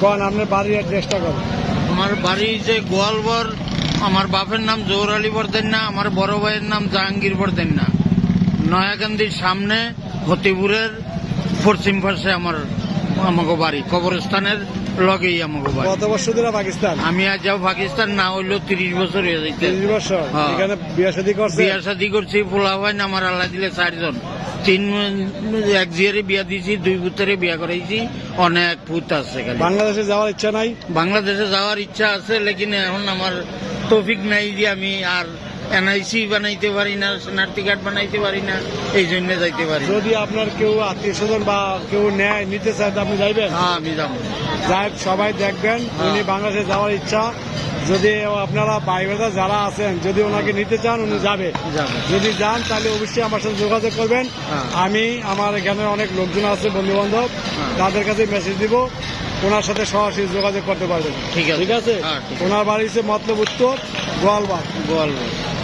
কোন আপনার বাড়ির অ্যাড্রেসটা কর। আমার বাড়ি যে গোয়ালবর, আমার বাপের নাম জোহর আলী বরদেন্না, আমার বড় ভাইয়ের নাম জাহাঙ্গীর বরদেন্না। নয়াকান্দির সামনে হতিপুরের পশ্চিম পাশে আমাকে বাড়ি, কবরস্থানের লগেই আমাকে বাড়ি। কত বছর ধরে পাকিস্তান? আমি আজ যাও পাকিস্তান না হইলেও 30 বছর হয়ে যাইতে। 30 বছর। হ্যাঁ। এখানে বিয়ে শাদী করছে? বিয়া শাদী করছি, পোলা হয় না আমার আল্লাহ দিলে 4 জন। এক জিয়ারে বিয়া দিয়েছি, 2 পুত্রে বিয়া করাইছি, অনেক পুত আছে। বাংলাদেশে যাওয়ার ইচ্ছা নাই? বাংলাদেশে যাওয়ার ইচ্ছা আছে, লেকিন এখন আমার তৌফিক নাই যে আমি আর এনআইসি বানাইতে পারি না, শনার্থী কার্ড বানাইতে পারি না, এই জন্য যাইতে পারি। যদি আপনার কেউ আত্মীয় স্বজন বা কেউ নেয় নিতে চায়, আপনি যাইবেন? হ্যাঁ, আমি যাবো। যাই সবাই দেখবেন, উনি বাংলাদেশে যাওয়ার ইচ্ছা। যদি আপনারা বাইরে যারা আছেন, যদি ওনাকে নিতে চান, উনি যাবে। যদি যান তাহলে অবশ্যই আমার সাথে যোগাযোগ করবেন। আমি আমার এখানে অনেক লোকজন আছে, বন্ধু বান্ধব, তাদের কাছে মেসেজ দিব, ওনার সাথে সরাসরি যোগাযোগ করতে পারবেন। ঠিক আছে। ঠিক আছে। ওনার বাড়ি হচ্ছে মতলব উত্তর, গোয়ালবাগ।